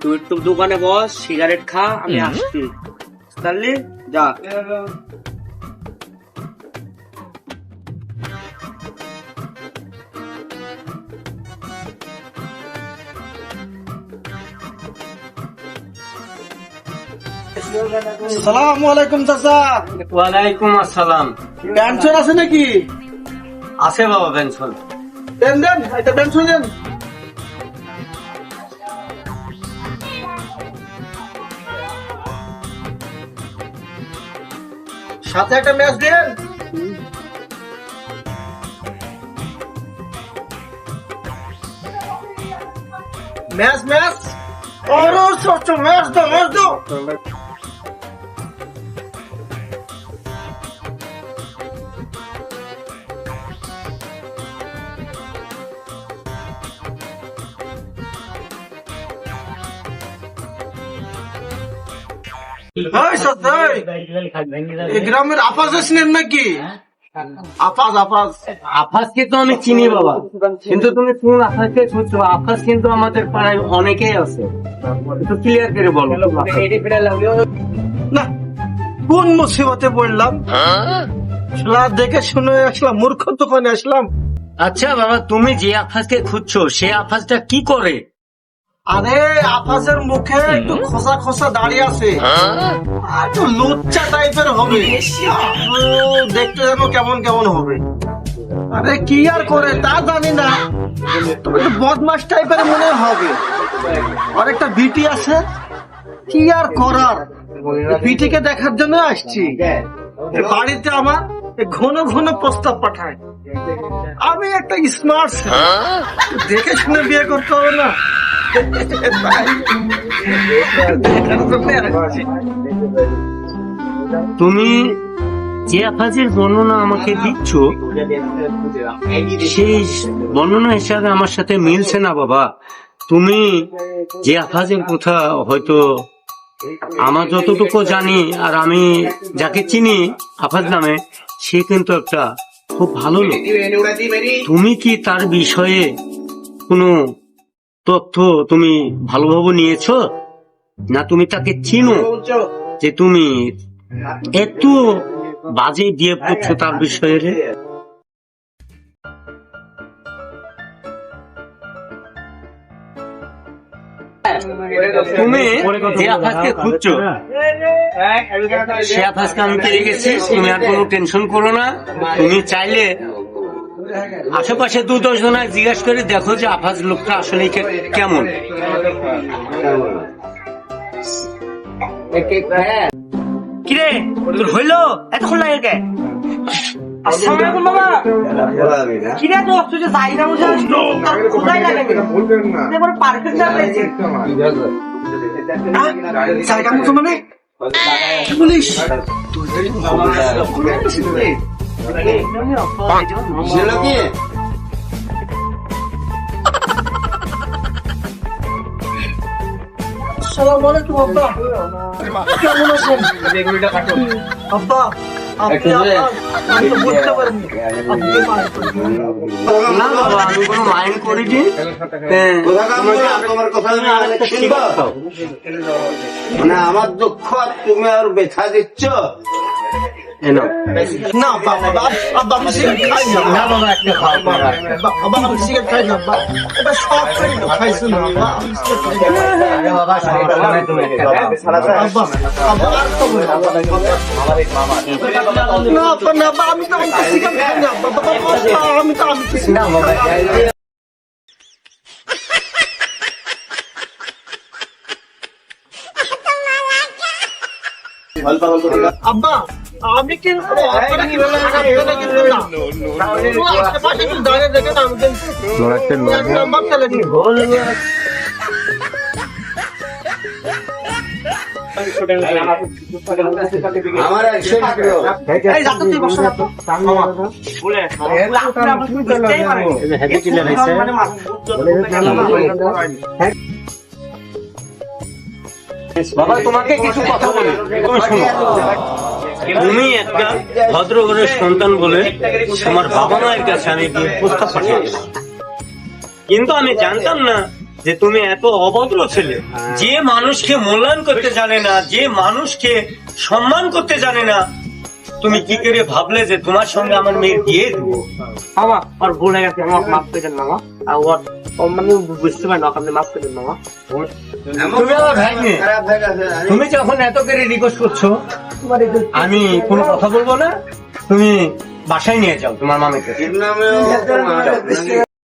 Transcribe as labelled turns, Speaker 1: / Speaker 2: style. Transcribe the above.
Speaker 1: তুই একটু দোকানে বস, সিগারেট খা, আমি আসছি। বুঝলি? যা।
Speaker 2: আসসালামু আলাইকুম চাচা।
Speaker 1: ওয়ালাইকুম আসসালাম।
Speaker 2: পেনশন আছে নাকি?
Speaker 1: আছে বাবা পেনশন।
Speaker 2: দেন দেন, এটা পেনশন দেন। সাথে একটা ম্যাচ দেন। Match match. ওরে ছোট ম্যাচ দাও, ম্যাচ দাও। এই সত্যি এই গ্রামের আফাজ আসলেন নাকি? আফাজ আফাজ
Speaker 1: আফাজকে তো আমি চিনি বাবা, কিন্তু তুমি কোন আফাজকে খুঁজছো? আফাজ কিন্তু আমাদের পাড়ায় অনেকেই আছে, একটু ক্লিয়ার করে বলো।
Speaker 2: না, কোন মুসিবতে পড়লাম? শালা দেখে শুনে আসলাম, মূর্খ দোকানে আসলাম।
Speaker 1: আচ্ছা বাবা, তুমি যে আফাজকে খুঁজছো সে আফাজটা কি করে?
Speaker 2: আরে আফাজের মুখে একটু খোসা খোসা দাঁড়িয়ে আছে, আর একটু লুচ্চা টাইপের হবে, দেখতে যেন কেমন কেমন হবে। আরে কি আর করে তা জানি না, তবে একটু বদমাস টাইপের মনে হবে। আর একটা বিটি আছে, কি আর করার, বিটিকে দেখার জন্য আসছি। বাড়িতে আমার ঘন ঘন প্রস্তাব পাঠায়, আমি একটা স্মার্ট দেখে শুনে বিয়ে করতে হবে না?
Speaker 1: তুমি যে আফাজের বর্ণনা আমাকে দিচ্ছ সেই বর্ণনা হিসাবে আমার সাথে মিলছে না বাবা। তুমি যে আফাজের কথা হয়তো, আমার যতটুকু জানি আর আমি যাকে চিনি আফাজ নামে, সে কিন্তু একটা খুব ভালো লোক। তুমি কি তার বিষয়ে কোনো তথ্য তুমি ভালোভাবে নিয়েছো, না তুমি তাকে চিনো যে তুমি এত বাজে দিয়ে পড়ছো তার বিষয়ে? তুমি যে আফাজকে খুঁজছো সে আফাজকে আমি পেয়ে গেছি, তুমি আর কোনো টেনশন করো না। তুমি চাইলে আশেপাশে 2-10 জনের জিজ্ঞাসা করে দেখো যে আফাজ লোকটা আসলে কেমন। কিরে তোর হইলো এতক্ষণ লাগে কে?
Speaker 2: আসসালামু আলাইকুম বাবা। কি রে তো তুই যে যাই না বুঝে কোথায় লাগে এবার পারফেক্ট না পেয়েছি। জায়গা মতো মানে পুলিশ আসসালামু আলাইকুম আব্বা, কেমন আছেন? আব্বা আপনি আমি তো বুঝতে পারিনি
Speaker 1: না বাবা, আমি কোনো মাইন্ড করিনি।
Speaker 3: মানে আমার দুঃখ আর তুমি আর ব্যথা দিচ্ছ।
Speaker 2: না বাবা, আব্বা আমি সিগারেট খাই না।
Speaker 1: না বাবা, একটা খাও বাবা।
Speaker 2: আব্বা আমি সিগারেট খাই না আব্বা, এটা সব করে খাইছো না আব্বা, আমি সিগারেট খাই না।
Speaker 1: আরে বাবা, সমস্যা নাই, তুমি একটা খাও।
Speaker 2: আব্বা আব্বা আর তো বলো না আব্বা, না আব্বা আমি তো সিগারেট খাই না আব্বা, বাবা আমি তো
Speaker 1: না বাবা,
Speaker 2: আব্বা আমি কিন্তু আপনারা কি বলেন আপনারা কি বলেন না আশেপাশে একটু দাঁড়িয়ে দেখেন, আমি কিন্তু এক নাম্বার চলে দিই।
Speaker 3: আমার একশো
Speaker 2: এই যাতে তুই বসো না তো বলে আপনি বুঝতেই পারেন মানে
Speaker 1: বাবা তোমাকে কিছু কথা বলি, তুমি শোনো। তুমি একটা ভদ্র ঘরের সন্তান বলে তোমার বাবা মায়ের কাছে আমি গিয়ে প্রস্তাব পাঠিয়েছিলাম, কিন্তু আমি জানতাম না যে তুমি এত অভদ্র ছেলে, যে মানুষকে মূল্যায়ন করতে জানে না, যে মানুষকে সম্মান করতে জানে না, তুমি কি করে ভাবলে যে তোমার সঙ্গে আমার মেয়ের বিয়ে দেবো?
Speaker 2: মামা আর ভুল হয়ে গেছে, আমার মাফ করে দেন মামা। আর ও মানে বুঝতে পারেন, আপনি মাফ করে দেন মামা।
Speaker 1: তুমি আমার ভাই মেয়ে,
Speaker 3: খারাপ হয়ে গেছে
Speaker 1: তুমি যখন এত করে রিকোয়েস্ট করছো, আমি কোনো কথা বলবো না। তুমি বাসায় নিয়ে যাও তোমার মামাকে।
Speaker 3: এর নামেও